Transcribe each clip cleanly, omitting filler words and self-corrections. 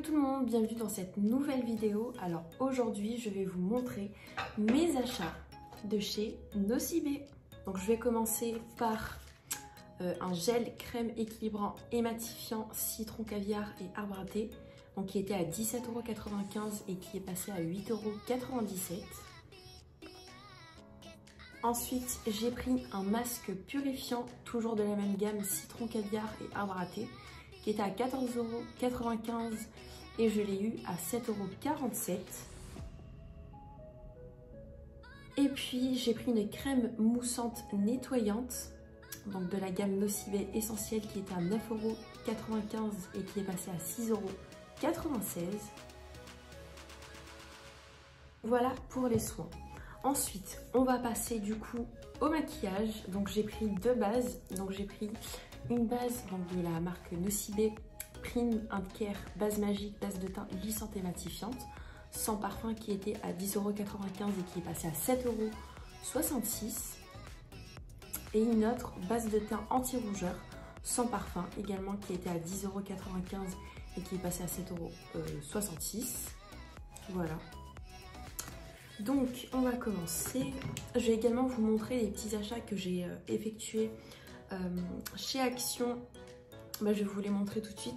tout le monde, bienvenue dans cette nouvelle vidéo. Alors aujourd'hui je vais vous montrer mes achats de chez Nocibé. Donc je vais commencer par un gel crème équilibrant et matifiant citron caviar et arbre à thé, donc qui était à 17,95 € et qui est passé à 8,97 €. Ensuite j'ai pris un masque purifiant, toujours de la même gamme, citron caviar et arbre à thé, qui était à 14,95 € et je l'ai eu à 7,47 €. Et puis j'ai pris une crème moussante nettoyante, donc de la gamme Nocibé Essentiel, qui était à 9,95 € et qui est passée à 6,96 €. Voilà pour les soins. Ensuite, on va passer du coup au maquillage. Donc j'ai pris deux bases. Donc j'ai pris une base donc de la marque Nocibé Prime and Care base magique, base de teint glissante et matifiante, sans parfum, qui était à 10,95 € et qui est passé à 7,66 €. Et une autre base de teint anti-rougeur sans parfum, également, qui était à 10,95 € et qui est passé à 7,66 €. Voilà. Donc on va commencer. Je vais également vous montrer les petits achats que j'ai effectués chez Action. Je vais vous les montrer tout de suite.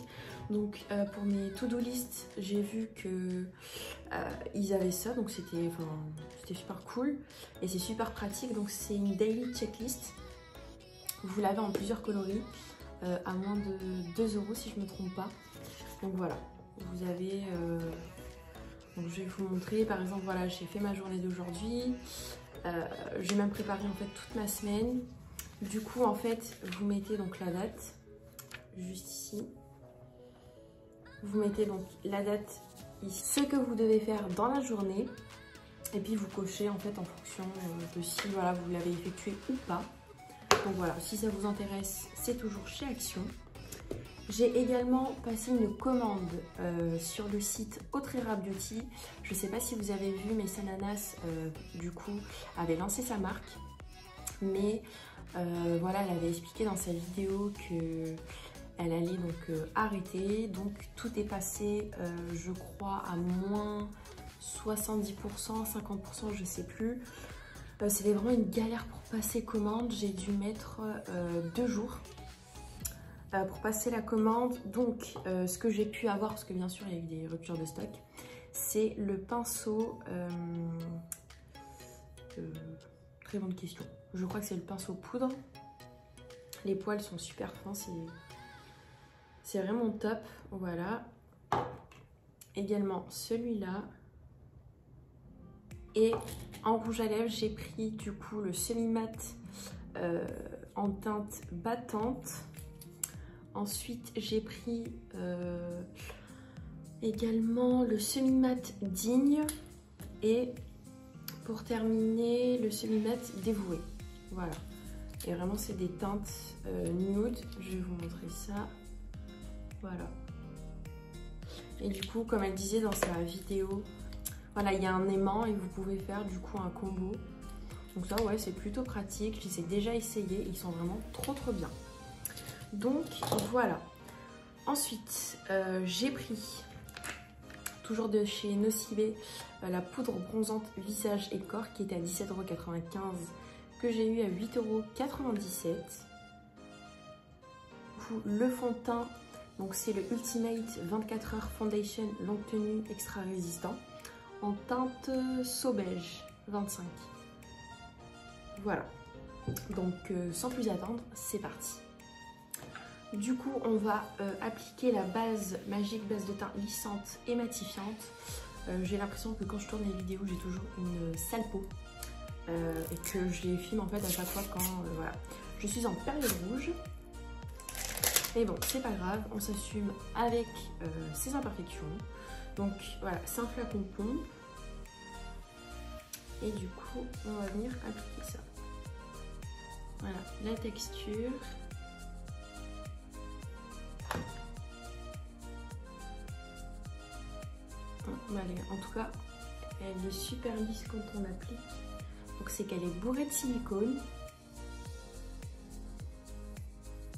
Donc pour mes to-do list, j'ai vu que ils avaient ça, donc c'était super cool et c'est super pratique. Donc c'est une daily checklist. Vous l'avez en plusieurs coloris à moins de 2 € si je me trompe pas. Donc voilà, vous avez donc je vais vous montrer, par exemple, voilà, j'ai fait ma journée d'aujourd'hui, j'ai même préparé en fait toute ma semaine. Du coup, en fait, vous mettez donc la date, juste ici. Vous mettez donc la date ici, ce que vous devez faire dans la journée, et puis vous cochez en fait en fonction de si voilà, vous l'avez effectué ou pas. Donc voilà, si ça vous intéresse, c'est toujours chez Action. J'ai également passé une commande sur le site Autrera Beauty. Je ne sais pas si vous avez vu, mais Sananas du coup avait lancé sa marque. Mais voilà, elle avait expliqué dans sa vidéo que elle allait donc arrêter. Donc tout est passé, je crois, à moins 70%, 50%, je sais plus. C'était vraiment une galère pour passer commande. J'ai dû mettre 2 jours. Pour passer la commande. Donc ce que j'ai pu avoir, parce que bien sûr il y a eu des ruptures de stock, c'est le pinceau, très bonne question, je crois que c'est le pinceau poudre. Les poils sont super fins, c'est vraiment top. Voilà, également celui-là. Et en rouge à lèvres, j'ai pris du coup le semi-mat en teinte battante. Ensuite, j'ai pris également le semi-mat digne. Et pour terminer, le semi-mat dévoué. Voilà. Et vraiment, c'est des teintes nude. Je vais vous montrer ça. Voilà. Et du coup, comme elle disait dans sa vidéo, voilà, il y a un aimant et vous pouvez faire du coup un combo. Donc ça, ouais, c'est plutôt pratique. Je les ai déjà essayés. Ils sont vraiment trop bien. Donc voilà. Ensuite, j'ai pris, toujours de chez Nocibé, la poudre bronzante visage et corps, qui était à 17,95 €, que j'ai eu à 8,97 €. Le fond de teint, donc c'est le Ultimate 24 heures Foundation longue tenue extra résistant en teinte saubège 25. Voilà. Donc sans plus attendre, c'est parti. Du coup, on va appliquer la base magique, base de teint lissante et matifiante. J'ai l'impression que quand je tourne les vidéos, j'ai toujours une sale peau et que je les filme en fait à chaque fois quand voilà, je suis en période rouge. Mais bon, c'est pas grave, on s'assume avec ses imperfections. Donc voilà, c'est un flacon pompe. Et du coup, on va venir appliquer ça. Voilà, la texture. En tout cas, elle est super lisse quand on applique. Donc c'est qu'elle est bourrée de silicone.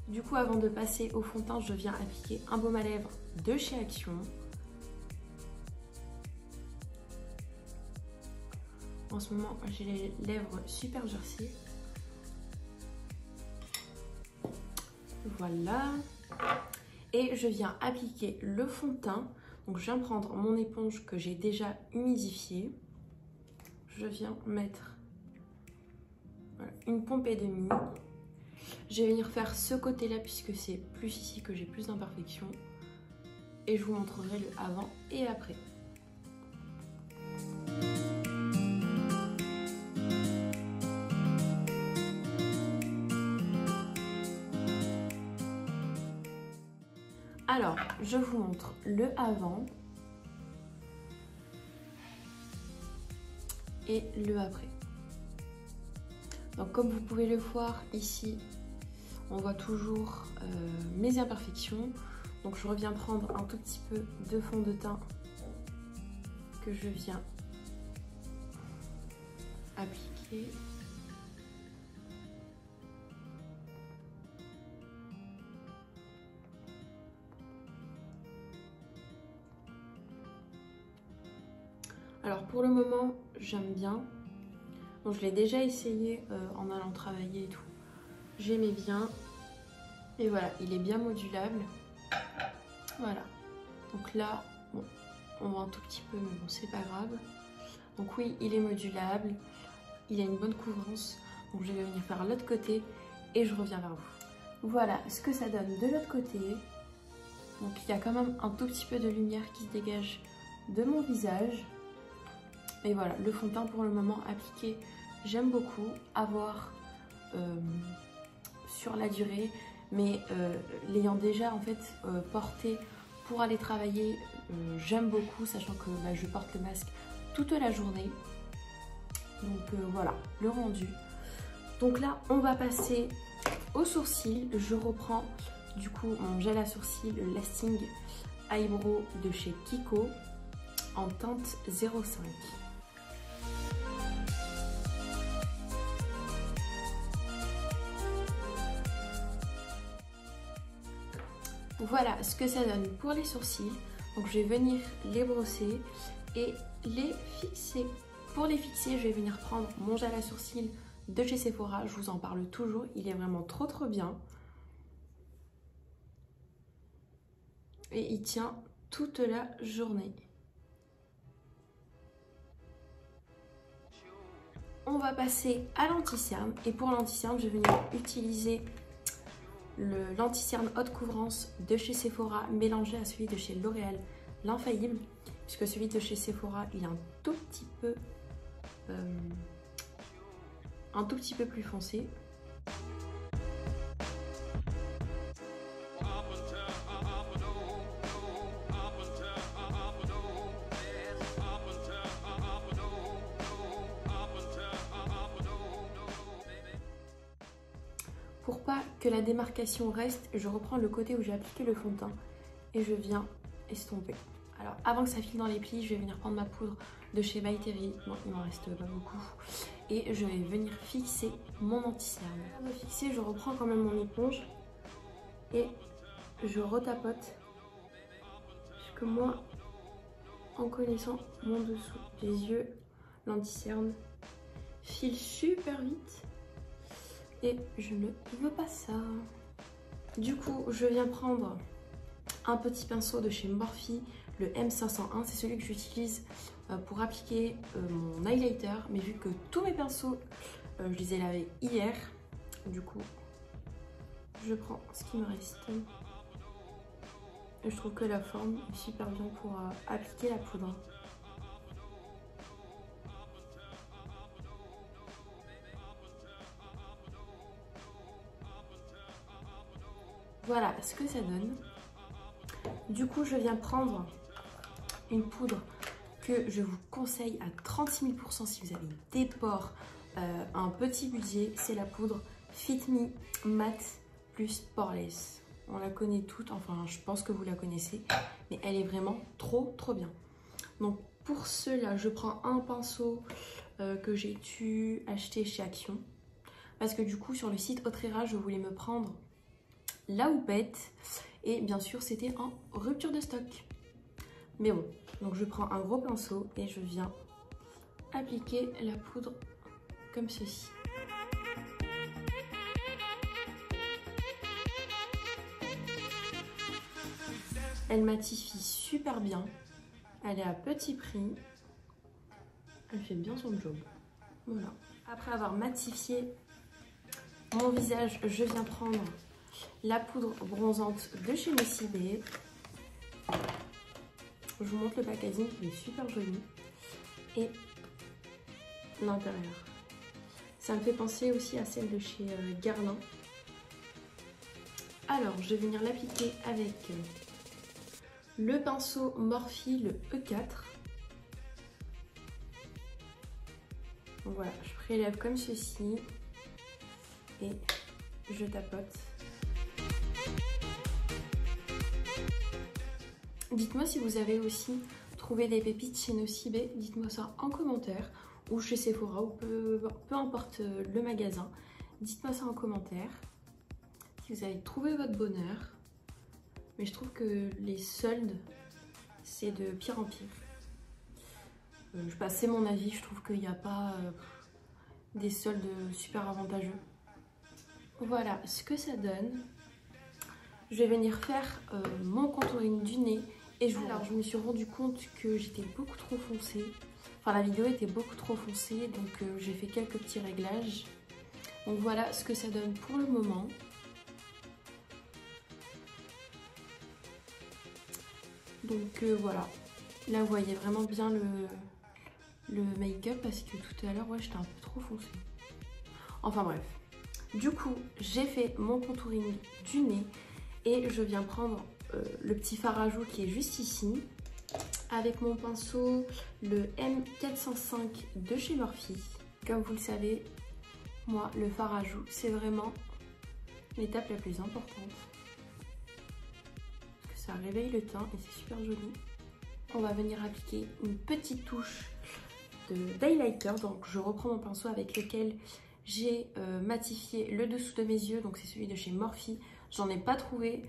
Du coup, avant de passer au fond de teint, je viens appliquer un baume à lèvres de chez Action. En ce moment, j'ai les lèvres super durcies. Voilà. Et je viens appliquer le fond de teint. Donc je viens prendre mon éponge que j'ai déjà humidifiée. Je viens mettre voilà, une pompée et demie. Je vais venir faire ce côté-là puisque c'est plus ici que j'ai plus d'imperfections. Et je vous montrerai le avant et après. Alors, je vous montre le avant et le après. Donc comme vous pouvez le voir ici, on voit toujours mes imperfections. Donc je reviens prendre un tout petit peu de fond de teint que je viens appliquer. Alors pour le moment, j'aime bien. Donc je l'ai déjà essayé en allant travailler et tout. J'aimais bien. Et voilà, il est bien modulable. Voilà. Donc là, bon, on voit un tout petit peu, mais bon, c'est pas grave. Donc oui, il est modulable. Il a une bonne couvrance. Donc je vais venir faire l'autre côté et je reviens vers vous. Voilà ce que ça donne de l'autre côté. Donc il y a quand même un tout petit peu de lumière qui se dégage de mon visage. Et voilà, le fond de teint pour le moment appliqué, j'aime beaucoup avoir sur la durée, mais l'ayant déjà en fait porté pour aller travailler, j'aime beaucoup, sachant que bah, je porte le masque toute la journée. Donc voilà, le rendu. Donc là, on va passer aux sourcils. Je reprends du coup mon gel à sourcils, le Lasting Eyebrow de chez Kiko en teinte 05. Voilà ce que ça donne pour les sourcils. Donc je vais venir les brosser et les fixer. Pour les fixer, je vais venir prendre mon gel à sourcils de chez Sephora. Je vous en parle toujours, il est vraiment trop bien. Et il tient toute la journée. On va passer à l'anti-cerne. Et pour l'anti-cerne, je vais venir utiliser l'anti-cerne haute couvrance de chez Sephora mélangé à celui de chez L'Oréal, l'infaillible, puisque celui de chez Sephora il est un tout petit peu plus foncé. Pour pas que la démarcation reste, je reprends le côté où j'ai appliqué le fond de teint et je viens estomper. Alors avant que ça file dans les plis, je vais venir prendre ma poudre de chez By Terry. Bon, il m'en reste pas beaucoup. Et je vais venir fixer mon anti-cerne. Pour me fixer, je reprends quand même mon éponge et je retapote. Parce que moi, en connaissant mon dessous des yeux, l'anti-cerne file super vite. Et je ne veux pas ça. Du coup, je viens prendre un petit pinceau de chez Morphe, le M501. C'est celui que j'utilise pour appliquer mon highlighter. Mais vu que tous mes pinceaux, je les ai lavés hier, du coup, je prends ce qui me reste. Et je trouve que la forme est super bien pour appliquer la poudre. Voilà ce que ça donne. Du coup, je viens prendre une poudre que je vous conseille à 36 000 % si vous avez des pores, un petit budget. C'est la poudre Fit Me Matte plus Poreless. On la connaît toutes, enfin je pense que vous la connaissez, mais elle est vraiment trop bien. Donc pour cela, je prends un pinceau que j'ai dû acheter chez Action. Parce que du coup, sur le site Autrera, je voulais me prendre la houppette et bien sûr c'était en rupture de stock, mais bon, donc je prends un gros pinceau et je viens appliquer la poudre comme ceci. Elle matifie super bien. Elle est à petit prix. Elle fait bien son job. Voilà. Après avoir matifié mon visage, je viens prendre la poudre bronzante de chez Nocibé. Je vous montre le packaging, il est super joli. Et l'intérieur. Ça me fait penser aussi à celle de chez Guerlain. Alors, je vais venir l'appliquer avec le pinceau Morphe, le E4. Donc voilà, je prélève comme ceci et je tapote. Dites-moi si vous avez aussi trouvé des pépites chez Nocibé, dites-moi ça en commentaire, ou chez Sephora, ou peu importe le magasin. Dites-moi ça en commentaire, si vous avez trouvé votre bonheur. Mais je trouve que les soldes, c'est de pire en pire. C'est mon avis, je trouve qu'il n'y a pas des soldes super avantageux. Voilà ce que ça donne. Je vais venir faire mon contouring du nez. Et je me suis rendu compte que j'étais beaucoup trop foncée. Enfin, la vidéo était beaucoup trop foncée, donc j'ai fait quelques petits réglages. Donc voilà ce que ça donne pour le moment. Donc voilà, là vous voyez vraiment bien le make-up parce que tout à l'heure, ouais, j'étais un peu trop foncée. Enfin bref, du coup, j'ai fait mon contouring du nez et je viens prendre le petit fard à joues qui est juste ici avec mon pinceau, le M405 de chez Morphe. Comme vous le savez, moi, le fard à joues, c'est vraiment l'étape la plus importante. Ça réveille le teint et c'est super joli. On va venir appliquer une petite touche d'highlighter. Donc je reprends mon pinceau avec lequel j'ai matifié le dessous de mes yeux. Donc c'est celui de chez Morphe. J'en ai pas trouvé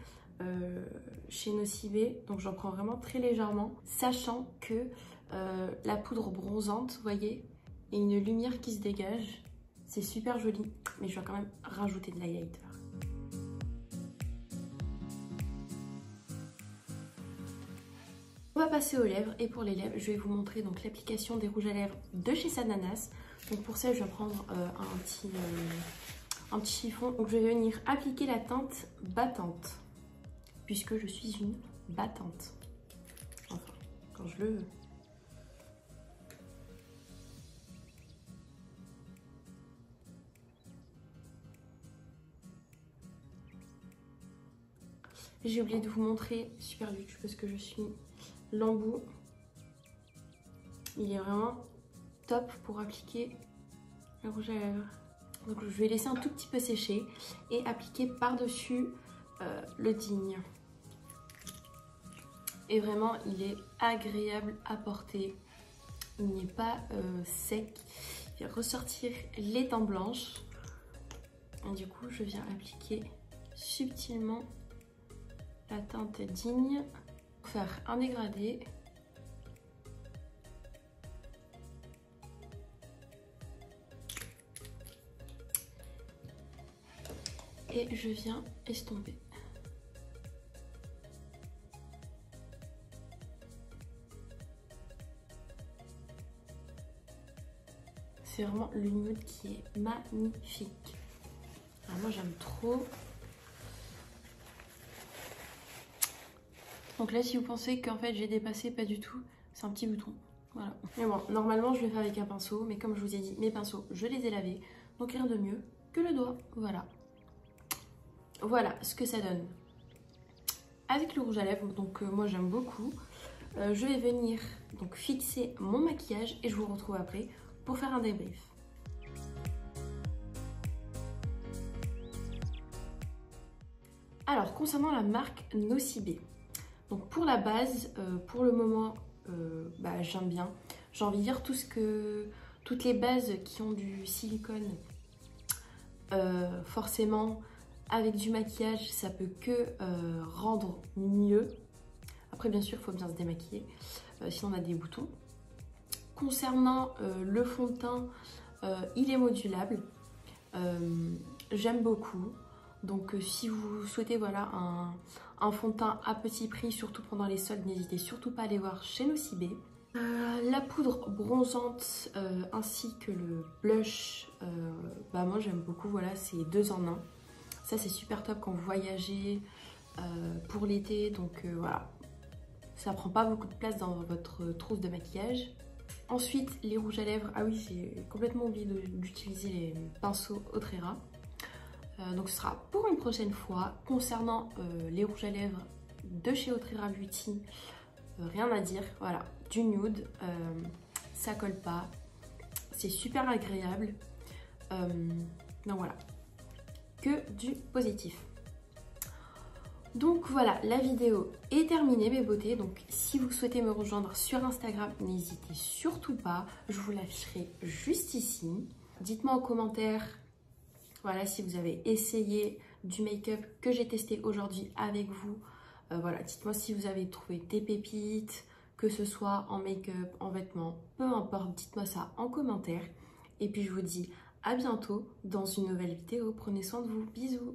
chez Nocibé. Donc j'en prends vraiment très légèrement. Sachant que la poudre bronzante, vous voyez, il y a une lumière qui se dégage. C'est super joli. Mais je vais quand même rajouter de l'highlighter. On va passer aux lèvres et pour les lèvres, je vais vous montrer donc l'application des rouges à lèvres de chez Sananas. Donc pour ça, je vais prendre un petit chiffon. Donc je vais venir appliquer la teinte battante puisque je suis une battante. Enfin, quand je le veux. J'ai oublié de vous montrer, super du parce que je suis l'embout. Il est vraiment top pour appliquer le rouge à lèvres. Donc je vais laisser un tout petit peu sécher et appliquer par-dessus le digne. Et vraiment, il est agréable à porter. Il n'est pas sec. Il va ressortir les dents blanches. Et du coup, je viens appliquer subtilement la teinte digne pour faire un dégradé. Et je viens estomper. C'est vraiment le nude qui est magnifique. Alors moi j'aime trop. Donc là si vous pensez qu'en fait j'ai dépassé, pas du tout, c'est un petit bouton. Voilà. Mais bon, normalement je vais faire avec un pinceau, mais comme je vous ai dit, mes pinceaux, je les ai lavés. Donc rien de mieux que le doigt. Voilà. Voilà ce que ça donne avec le rouge à lèvres. Donc moi j'aime beaucoup. Je vais venir donc fixer mon maquillage et je vous retrouve après pour faire un débrief. Alors concernant la marque Nocibé, donc pour la base, pour le moment, j'aime bien. J'ai envie de dire toutes les bases qui ont du silicone, forcément avec du maquillage, ça peut que rendre mieux. Après bien sûr, il faut bien se démaquiller, sinon on a des boutons. concernant le fond de teint, il est modulable. J'aime beaucoup. Donc si vous souhaitez voilà, un fond de teint à petit prix, surtout pendant les soldes, n'hésitez surtout pas à aller voir chez Nocibé. La poudre bronzante ainsi que le blush, moi j'aime beaucoup, voilà, c'est 2 en 1. Ça c'est super top quand vous voyagez pour l'été, donc voilà. Ça prend pas beaucoup de place dans votre trousse de maquillage. Ensuite, les rouges à lèvres. Ah oui, j'ai complètement oublié d'utiliser les pinceaux Autrera. Donc ce sera pour une prochaine fois. Concernant les rouges à lèvres de chez Autrera Beauty, rien à dire. Voilà, du nude, ça colle pas. C'est super agréable. Donc voilà, que du positif. Donc voilà, la vidéo est terminée mes beautés. Donc si vous souhaitez me rejoindre sur Instagram, n'hésitez surtout pas. Je vous l'afficherai juste ici. Dites-moi en commentaire, voilà, si vous avez essayé du make-up que j'ai testé aujourd'hui avec vous. Voilà, dites-moi si vous avez trouvé des pépites, que ce soit en make-up, en vêtements, peu importe, dites-moi ça en commentaire. Et puis je vous dis à bientôt dans une nouvelle vidéo. Prenez soin de vous, bisous.